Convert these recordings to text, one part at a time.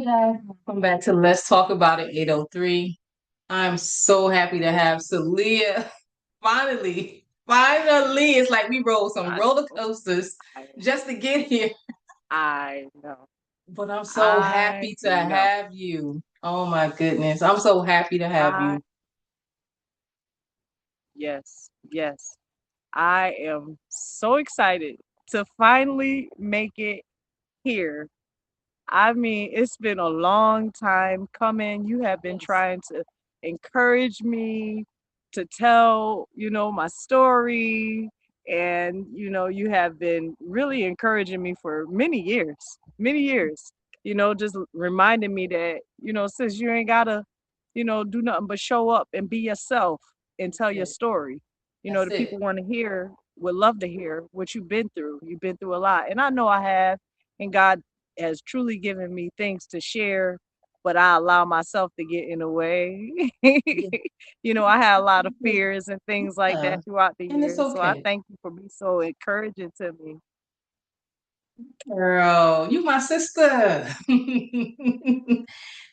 Hey guys, welcome back to Let's Talk About It 803. I'm so happy to have Salleya. Finally, it's like we rode some I roller know. coasters I, just to get here. I know. But I'm so I happy to know. have you. Oh my goodness. I'm so happy to have I you. yes, yes. I am so excited to finally make it here. I mean, it's been a long time coming. You have been Yes. trying to encourage me to tell, my story. And, you have been really encouraging me for many years, just reminding me that, sis, you ain't gotta, do nothing but show up and be yourself and That's tell your it. story. That's The it. people want to hear, would love to hear what you've been through. You've been through a lot. And I know I have. And God has truly given me things to share, but I allow myself to get in the way. Yeah. I had a lot of fears and things like Yeah. that throughout the And it's years. So I okay. thank you for being so encouraging to me. Girl, you my sister.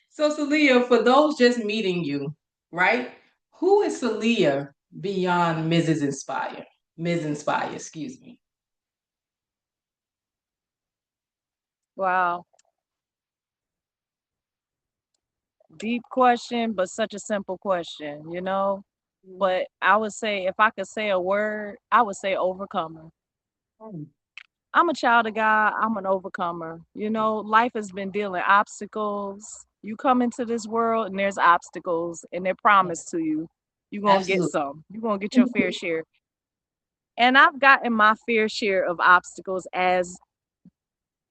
So, Salleya, for those just meeting you, right? Who is Salleya beyond Mrs. Inspire? Ms. Inspire, excuse me. Wow. Deep question, but such a simple question. But I would say, if I could say a word, I would say overcomer. Mm. I'm a child of God. I'm an overcomer. Life has been dealing obstacles. You come into this world and there's obstacles, and they're promised Yes, to you. You're going to get absolutely. some. You're going to get your fair share. And I've gotten my fair share of obstacles, as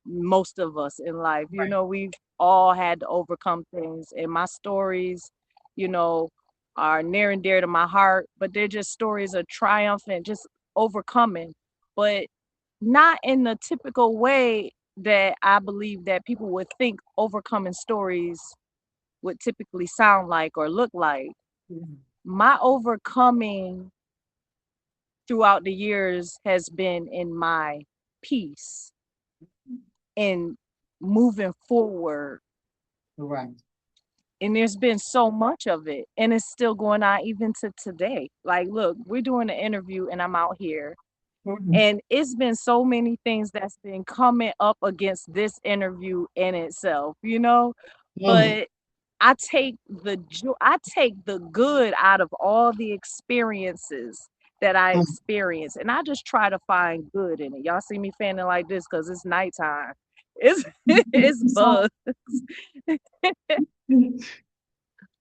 most of us in life. Right. We've all had to overcome things. And my stories, you know, are near and dear to my heart, but they're just stories of triumph and just overcoming. But not in the typical way that I believe that people would think overcoming stories would typically sound like or look like. Mhm. My overcoming throughout the years has been in my peace and moving forward. Right. And there's been so much of it, and it's still going on even to today. Like, look, we're doing an interview and I'm out here. Mhm. And it's been so many things that's been coming up against this interview in itself. Mhm. But I take the good out of all the experiences that I Mhm. experience, and I just try to find good in it. Y'all see me fanning like this because it's nighttime. It's it's So, bugs.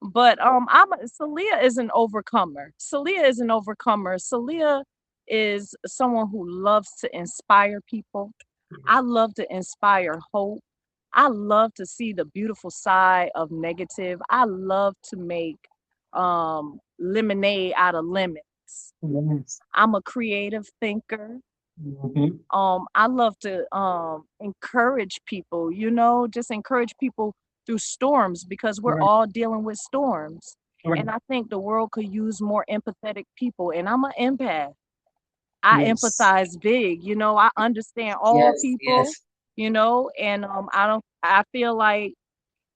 But Salleya is an overcomer. Salleya is an overcomer. Salleya is someone who loves to inspire people. I love to inspire hope. I love to see the beautiful side of negative. I love to make lemonade out of lemons. yes. I'm a creative thinker. Mhm. I love to encourage people, just encourage people through storms because we're Right. all dealing with storms. Right. And I think the world could use more empathetic people. And I'm an empath. I Yes. empathize big, I understand all Yes. people, Yes. and I feel like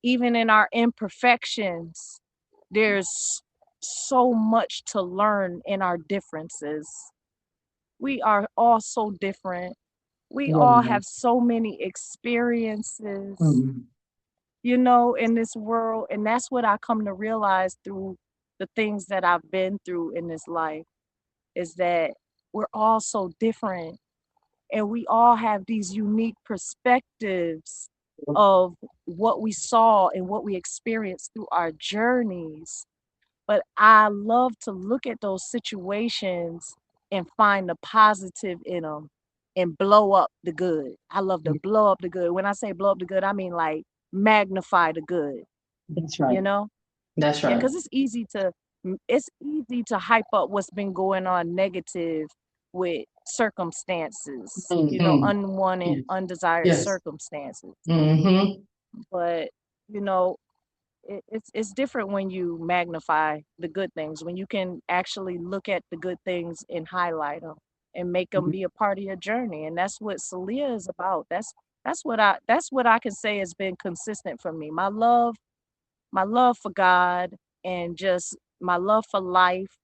even in our imperfections, there's so much to learn in our differences. We are all so different. We all Right. have so many experiences, Mhm. in this world. And that's what I come to realize through the things that I've been through in this life is that we're all so different and we all have these unique perspectives of what we saw and what we experienced through our journeys. But I love to look at those situations and find the positive in them and blow up the good. I love to blow up the good. When I say blow up the good, I mean like magnify the good, That's you right. know? That's Yeah, right. because it's easy to hype up what's been going on negative with circumstances, Mhm. unwanted, Yes. undesired Yes. circumstances. Mhm. But you know, it's different when you magnify the good things, when you can actually look at the good things and highlight them and make them be a part of your journey. And that's what Salleya is about. That's That's what I can say has been consistent for me. My love for God, and just my love for life,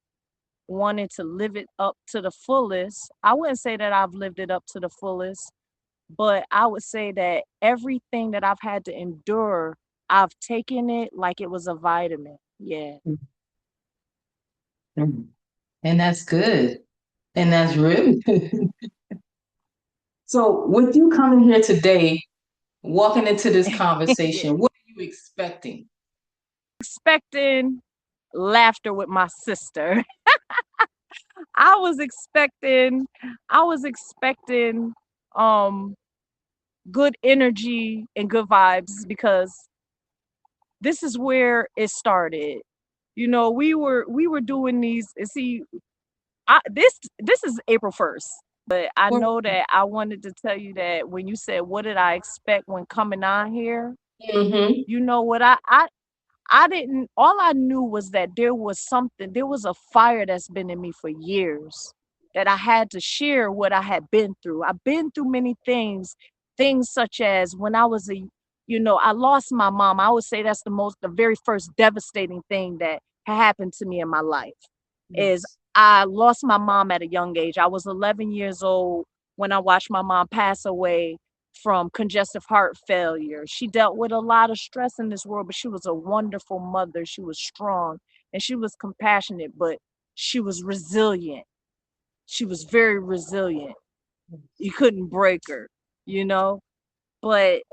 wanting to live it up to the fullest. I wouldn't say that I've lived it up to the fullest, but I would say that everything that I've had to endure, I've taken it like it was a vitamin. Yeah. Mhm. And that's good. And that's really good. So, with you coming here today, walking into this Yeah. conversation, what are you expecting? Expecting laughter with my sister. I was expecting I was expecting um good energy and good vibes, because this is where it started. We were doing these, and see, this is April 1st. But I know that I wanted to tell you that when you said what did I expect when coming on here, Mm-hmm. you know what I didn't, all I knew was that there was a fire that's been in me for years, that I had to share what I had been through. I've been through many things such as when I was I lost my mom. I would say that's the very first devastating thing that had happened to me in my life, is Yes. I lost my mom at a young age. I was 11 years old when I watched my mom pass away from congestive heart failure. She dealt with a lot of stress in this world, but she was a wonderful mother. She was strong and she was compassionate, but she was resilient. She was very resilient. You couldn't break her, you know? But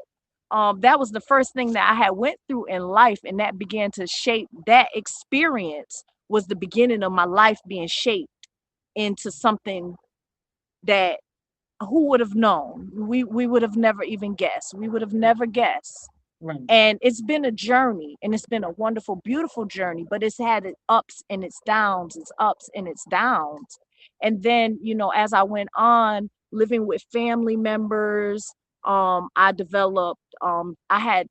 that was the first thing that I had went through in life, and that began to shape, that experience was the beginning of my life being shaped into something that, who would have known? We would have never even guessed. We would have never guessed. Right. And it's been a journey, and it's been a wonderful, beautiful journey, but it's had its ups and its downs, its ups and its downs. And then, as I went on living with family members, I had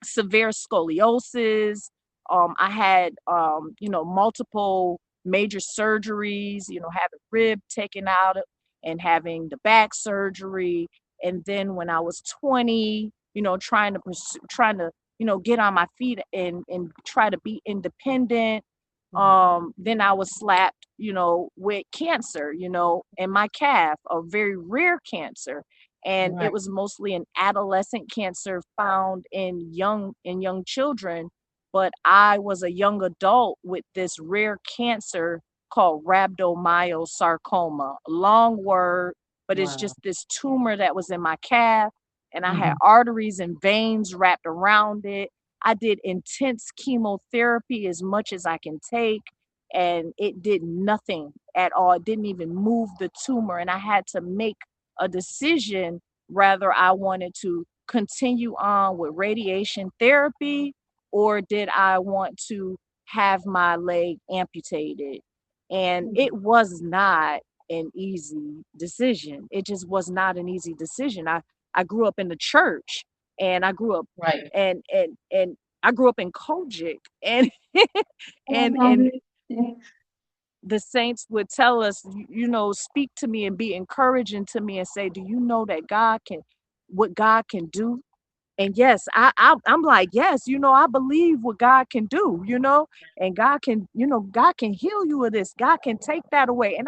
severe scoliosis. I had, multiple major surgeries, having rib taken out and having the back surgery. And then when I was 20, trying to, get on my feet and try to be independent. Then I was slapped, with cancer, in my calf, a very rare cancer, and it Right. was mostly an adolescent cancer found in young children. But I was a young adult with this rare cancer called rhabdomyosarcoma. Long word, but it's Wow. just this tumor that was in my calf, and I had Mhm. arteries and veins wrapped around it. I did intense chemotherapy as much as I can take, and it did nothing at all. It didn't even move the tumor, and I had to make a decision whether I wanted to continue on with radiation therapy, or did I want to have my leg amputated. And it was not an easy decision. It just was not an easy decision. I grew up in the church, and I grew up Right. and I grew up in Kojic, and and Oh, and yeah. the saints would tell us, speak to me and be encouraging to me and say, "Do you know that what God can do?" And yes, I'm like, yes, I believe what God can do, and God can heal you of this. God can take that away. And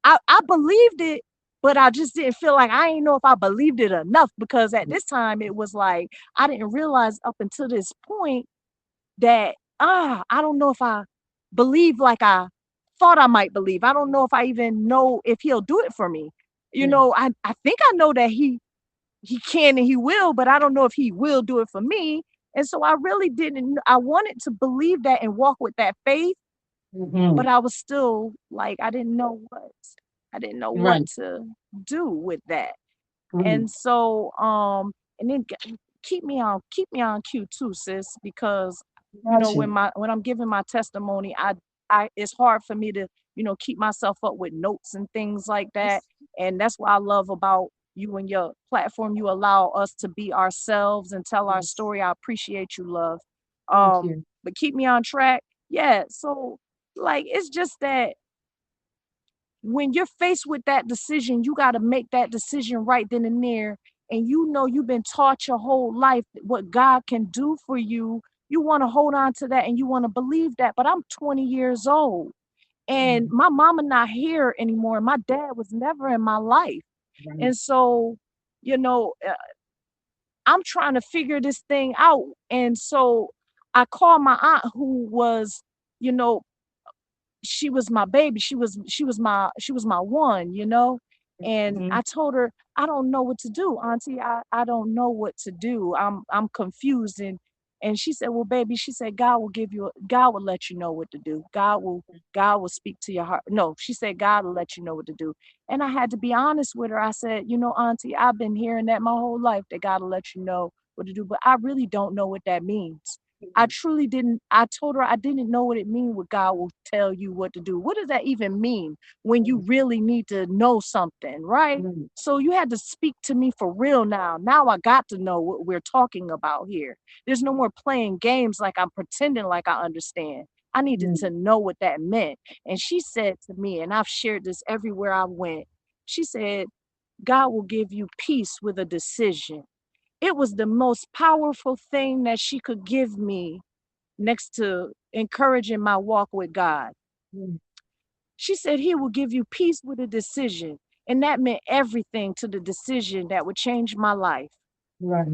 I believed it, but I just didn't feel like, I didn't know if I believed it enough, because at this time it was like I didn't realize up until this point that, I don't know if I believe like I thought I might believe. I don't know if I even know if he'll do it for me. Yes. I think I know that he can and he will, but I don't know if he will do it for me. And so I really didn't, I wanted to believe that and walk with that faith, but Hmm. I was still like, I didn't know what Right. to do with that. Right. And so, and then keep me on cue too, sis, because Got when you. I'm giving my testimony, I it's hard for me to, keep myself up with notes and things like that. And that's what I love about you and your platform. You allow us to be ourselves and tell our Yes. story. I appreciate you, love. Thank you. But keep me on track. Yeah. So, like, it's just that when you're faced with that decision, you got to make that decision right then and there. and you know you've been taught your whole life what God can do for you, you want to hold on to that and you want to believe that. But I'm 20 years old and Mhm. my mama not here anymore. My dad was never in my life. Right. And so, you know, I'm trying to figure this thing out. And so I called my aunt who was, you know, she was my baby. She was my one, you know. And Mhm. I told her, I don't know what to do, Auntie. I don't know what to do. I'm confused. And she said, well, baby, she said, God will let you know what to do. God will speak to your heart. No, she said, God will let you know what to do. And I had to be honest with her. I said, Auntie, I've been hearing that my whole life, that God will let you know what to do, but I really don't know what that means. I truly didn't. I told her I didn't know what it mean what God will tell you what to do. What does that even mean when you really need to know something, right? Mhm. So you had to speak to me for real now. Now I got to know what we're talking about here. There's no more playing games like I'm pretending like I understand. I needed to Mhm. know what that meant. And she said to me, and I've shared this everywhere I went, she said, God will give you peace with a decision. It was the most powerful thing that she could give me next to encouraging my walk with God. Mhm. She said he will give you peace with a decision. And that meant everything to the decision that would change my life. Right.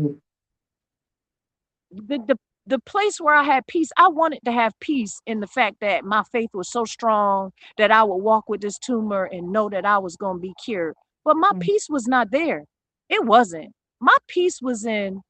The place where I had peace, I wanted to have peace in the fact that my faith was so strong that I would walk with this tumor and know that I was going to be cured. But my Mhm. peace was not there. It wasn't. My peace was in,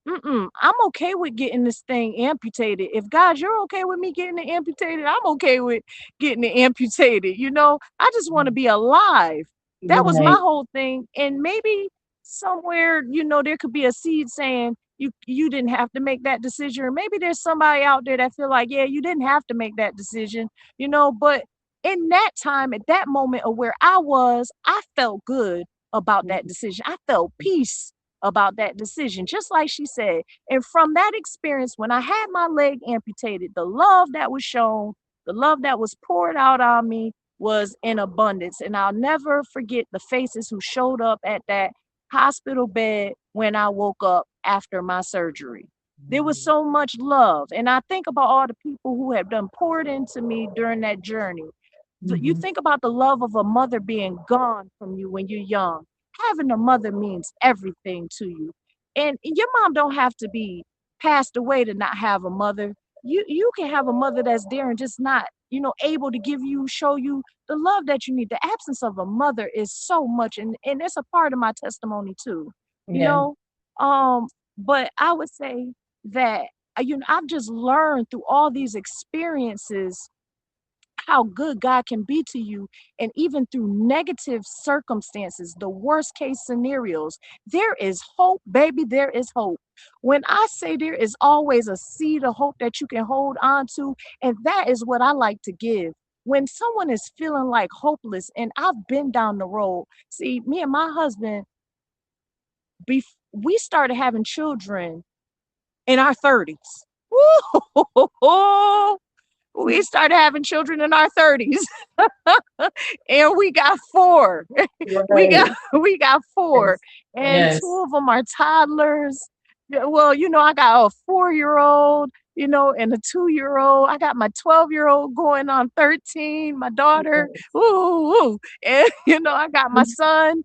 I'm okay with getting this thing amputated. If God, you're okay with me getting it amputated, I'm okay with getting it amputated. I just want to be alive. That was my Right. whole thing. And maybe somewhere, there could be a seed saying you didn't have to make that decision. Or maybe there's somebody out there that feel like, yeah, you didn't have to make that decision. But in that time, at that moment of where I was, I felt good about that Mhm. decision. I felt peace about that decision, just like she said. And from that experience, when I had my leg amputated, the love that was shown, the love that was poured out on me was in abundance. And I'll never forget the faces who showed up at that hospital bed when I woke up after my surgery. There was so much love. And I think about all the people who have done poured into me during that journey. You Mhm. think about the love of a mother being gone from you when you're young. Having a mother means everything to you. And your mom don't have to be passed away to not have a mother. You can have a mother that's there and just not, able to show you the love that you need. The absence of a mother is so much, and it's a part of my testimony too. You Yeah. know, um, but I would say that I've just learned through all these experiences how good God can be to you. And even through negative circumstances, the worst case scenarios, there is hope, baby. There is hope. When I say there is always a seed of hope that you can hold on to, and that is what I like to give. When someone is feeling like hopeless, and I've been down the road, see, me and my husband, we started having children in our 30s. Woo! We started having children in our 30s. And we got four. we got Right. we got four, Yes. and Yes. two of them are toddlers. Yeah, well, I got a 4-year-old, and a 2-year-old. I got my 12-year-old going on 13. My daughter, Yes. ooh, and I got my son,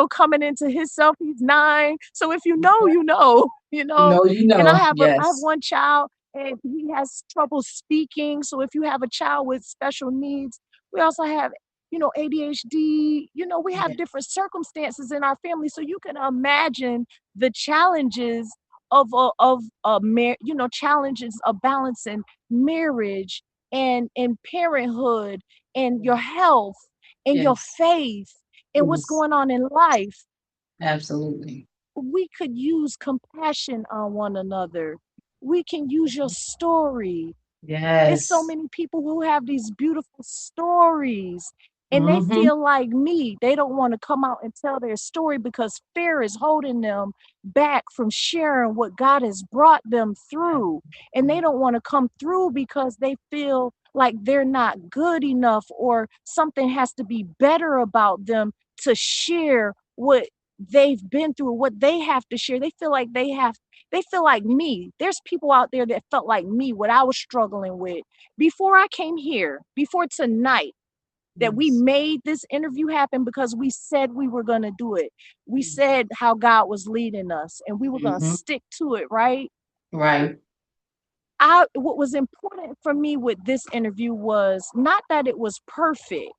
coming into himself. He's 9. So if you know, you know, You know, you And I know. have Yes. one child, and he has trouble speaking. So if you have a child with special needs, we also have, ADHD. We have Yeah. different circumstances in our family. So you can imagine the challenges challenges of balancing marriage and parenthood and your health and your Yes. faith and what's Yes. going on in life. Absolutely. We could use compassion on one another. We can use your story. It's so Yes. many people who have these beautiful stories and they Mm-hmm. feel like me. They don't want to come out and tell their story because fear is holding them back from sharing what God has brought them through. And they don't want to come through because they feel like they're not good enough or something has to be better about them to share they've been through, what they have to share. They feel like me. There's people out there that felt like me, what I was struggling with before I came here, before tonight, that we Yes. made this interview happen because we said we were going to do it. We said how God was leading us and we were going to Mm-hmm. stick to it, right? Right. I What was important for me with this interview was not that it was perfect,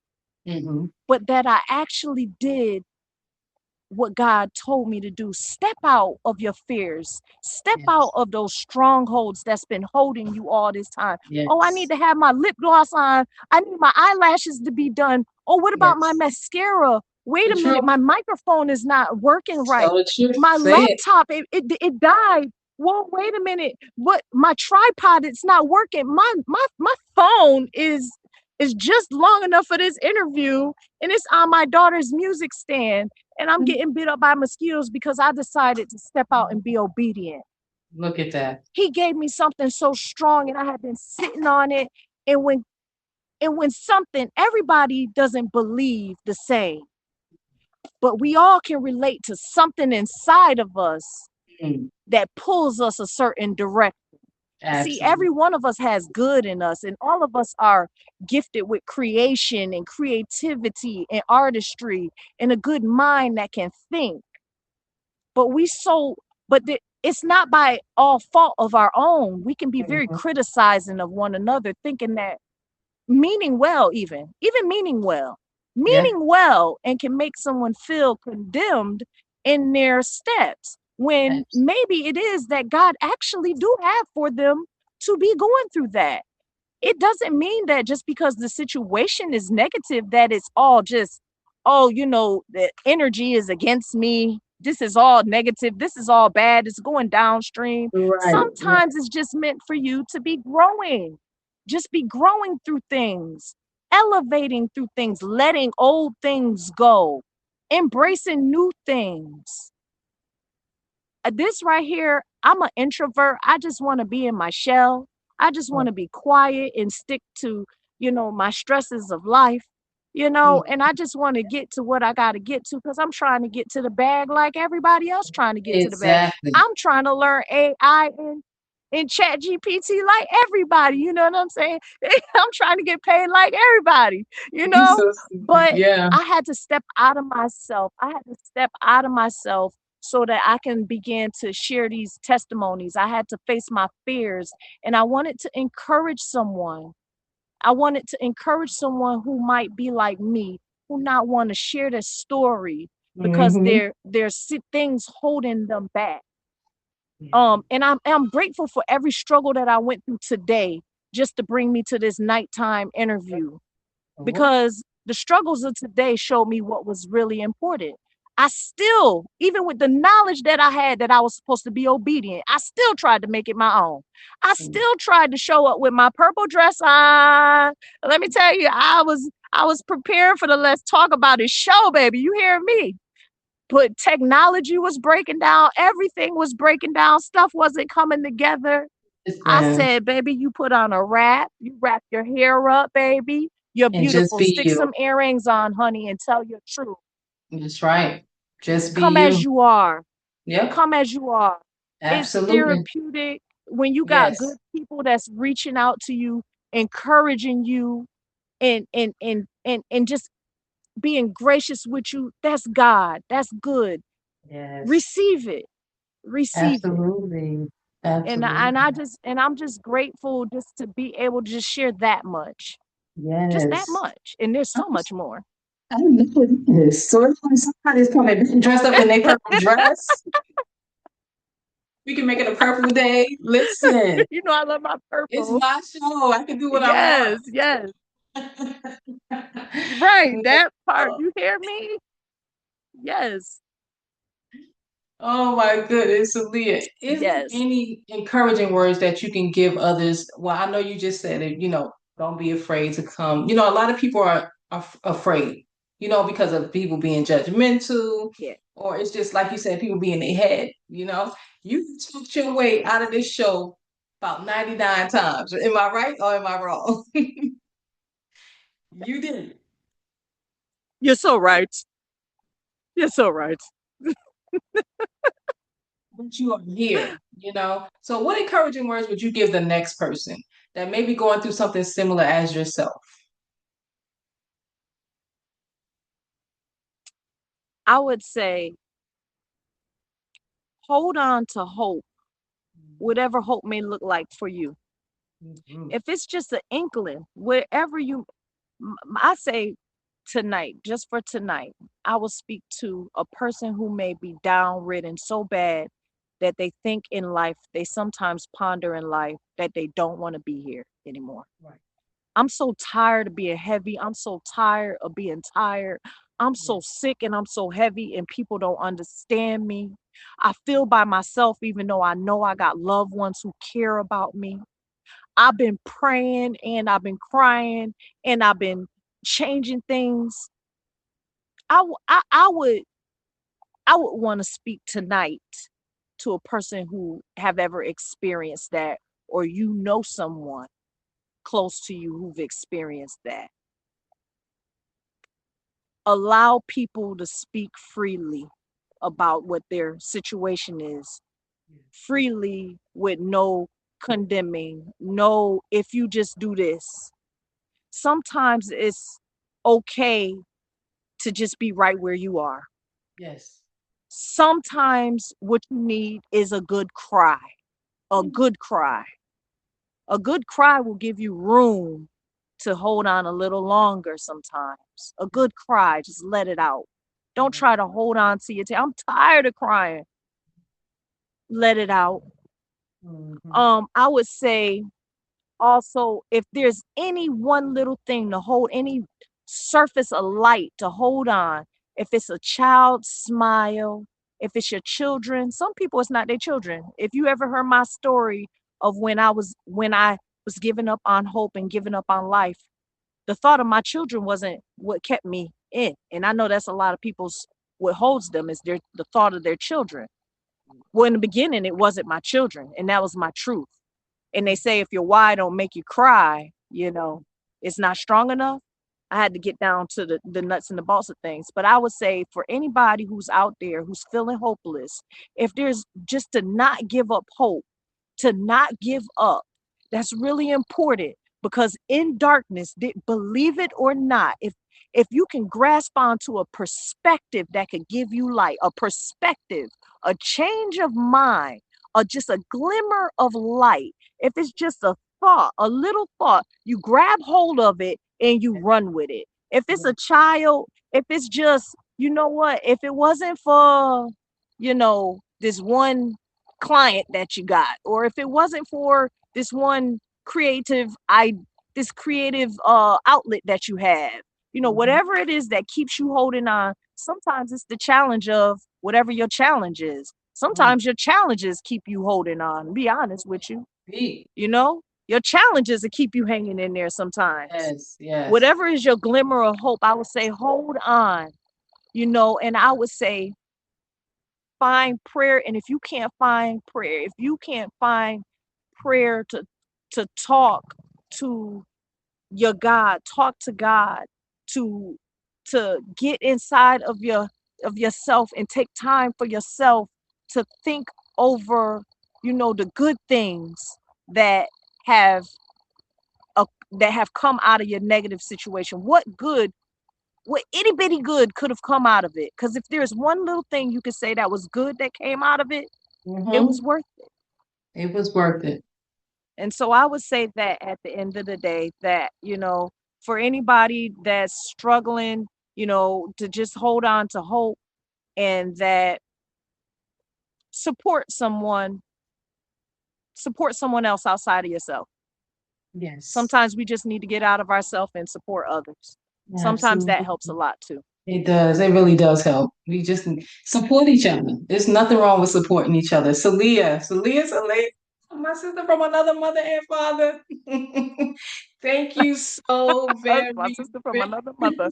Mm-hmm. but that I actually did what God told me to do. Step out of your fears. Step out Yes. of those strongholds that's been holding you all this time. Oh, I need Yes. to have my lip gloss on. I need my eyelashes to be done. Oh, what about my Yes. mascara? Wait The a minute, truth. my microphone is not working right. Tell the truth. My Say it. laptop, it died. Whoa, wait a minute. What, my tripod, it's not working. My phone is just long enough for this interview and it's on my daughter's music stand and I'm getting bit up by mosquitoes because I decided to step out and be obedient. Look at that. He gave me something so strong and I had been sitting on it. And when something, everybody doesn't believe the same, but we all can relate to something inside of us Mm, that pulls us a certain direction. See, every absolutely. one of us has good in us, and all of us are gifted with creation and creativity and artistry and a good mind that can think. But we so, but it's not by all fault of our own. We can be very Mhm. criticizing of one another, thinking that meaning well, even Yeah. meaning well, and can make someone feel condemned in their steps when Abs- maybe it is that God actually do have for them to be going through that. It doesn't mean that just because the situation is negative that it's all just, oh, the energy is against me, this is all negative, this is all bad, it's going downstream. Right. Right. Sometimes it's just meant for you to be growing, just be growing through things, elevating through things, letting old things go, embracing new things. This right here, I'm an introvert. I just want to be in my shell. I just want to be quiet and stick to, my stresses of life, Mm, and I just want to get to what I got to get to because I'm trying to get to the bag like everybody else trying to get to the bag. exactly. I'm trying to learn AI and chat GPT like everybody, you know what I'm saying? I'm trying to get paid like everybody, you You know? so stupid. But Yeah. I had to step out of myself. I had to step out of myself so that I can begin to share these testimonies. I had to face my fears and I wanted to encourage someone. I wanted to encourage someone who might be like me, who not want to share their story because Mm-hmm. there's things holding them back. And I'm grateful for every struggle that I went through today just to bring me to this nighttime interview because the struggles of today showed me what was really important. I still, even with the knowledge that I had that I was supposed to be obedient, I still tried to make it my own. I still tried to show up with my purple dress on. Let me tell you, I was preparing for the Let's Talk About It show, baby. You hear me? But technology was breaking down, everything was breaking down, stuff wasn't coming together. I Man. said, baby, you put on a wrap, you wrap your hair up, baby. You're And just beautiful. be Stick you. some earrings on, honey, and tell your truth. That's right. Just be Come as you. you are. Yep. Come as you are. It's Absolutely. therapeutic when you got good Yes. people that's reaching out to you, encouraging you, and just being gracious with you. That's God. That's good. Yes. Receive it. Receive it. Absolutely. And Absolutely. I'm just grateful just to be able to just share that much. Just that Yes. much. And there's so much more. I know it is. So it's like somebody's coming dressed up in a purple dress. We can make it a purple day. Listen, I love my it's purple. my show. I can do what I want. Yes, yes. Right. That part. Oh, You hear me? Yes. oh my goodness, Leah. Is there Yes. any encouraging words that you can give others? Well, I know you just said it, don't be afraid to come. A lot of people are afraid, because of people being judgmental, Yeah. or it's just like you said, people being in their head, You talked your way out of this show about 99 times. Am I right or am I wrong? You did. You're so right. You're so right. But you are here, you know? So what encouraging words would you give the next person that may be going through something similar as yourself? I would say hold on to hope, whatever hope may look like for you. Mhm. If it's just an inkling, wherever you, I say tonight, just for tonight, I will speak to a person who may be downridden so bad that they think in life, they sometimes ponder in life that they don't want to be here anymore. Right. I'm so tired of being heavy. I'm so tired of being tired. I'm so Yes. sick and I'm so heavy and people don't understand me. I feel by myself even though I know I got loved ones who care about me. I've been praying and I've been crying and I've been changing things. I would want to speak tonight to a person who have ever experienced that, or you know someone close to you who've experienced that. Allow people to speak freely about what their situation is, freely with no condemning, no, if you just do this. Sometimes it's okay to just be right where you are. Yes. Sometimes what you need is a good cry, a good cry. A good cry will give you room to hold on a little longer sometimes. A good cry, just let it out. Don't try to hold on to your I'm tired of crying. Let it out. Mhm. I would say also if there's any one little thing to hold, any surface of light to hold on, if it's a child's smile, if it's your children, some people it's not their children. If you ever heard my story of when I was giving up on hope and giving up on life, the thought of my children wasn't what kept me in. And I know that's a lot of people's what holds them is the thought of their children. Well, in the beginning, it wasn't my children, and that was my truth. And they say if your why don't make you cry, it's not strong enough. I had to get down to the nuts and the bolts of things. But I would say for anybody who's out there who's feeling hopeless, if there's just to not give up hope, to not give up. That's really important because in darkness, believe it or not, if you can grasp onto a perspective that could give you light, a perspective, a change of mind, or just a glimmer of light, if it's just a thought, a little thought, you grab hold of it and you run with it. If it's a child, if it's just, you know what, if it wasn't for, this one client that you got, or if it wasn't for this one creative I this creative outlet that you have, Mhm. whatever it is that keeps you holding on. Sometimes it's the challenge of whatever your challenge is. Mm. Sometimes your challenges keep you holding on, be honest with you. Be. Your challenges will keep you hanging in there sometimes. Yes, yes. Whatever is your glimmer of hope, I would say hold on, and I would say find prayer. And if you can't find prayer, if you can't find prayer to talk to your God, talk to God, to get inside of yourself and take time for yourself to think over, the good things that have that have come out of your negative situation. What itty bitty good could have come out of it? Because if there's one little thing you could say that was good that came out of it, it Hmm. was worth it. It was worth it. And so I would say that at the end of the day, that, for anybody that's struggling, to just hold on to hope and that support someone, support someone else outside of yourself. Yes, Sometimes we just need to get out of ourselves and support others. Sometimes that absolutely. helps a lot too. It does. It really does help. We just support each other. There's nothing wrong with supporting each other. Salleya, my sister from another mother and father. Thank you so My very, sister from very another mother.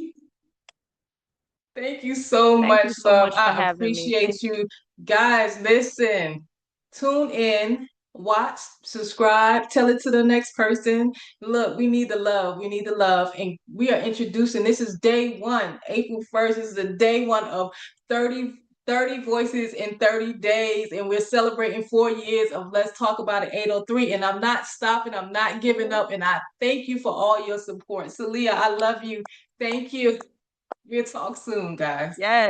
Thank you so Thank much, you so love. much for I having me. appreciate you. Guys, listen, tune in, watch, subscribe, tell it to the next person. Look, we need the love. We need the love. And we are introducing this is day one, April 1st. This is the day one of 30 30 voices in 30 days, and we're celebrating 4 years of Let's Talk About It 803. And I'm not stopping, I'm not giving up, and I thank you for all your support. Salleya, I love you. Thank you. We'll talk soon, guys. Yes.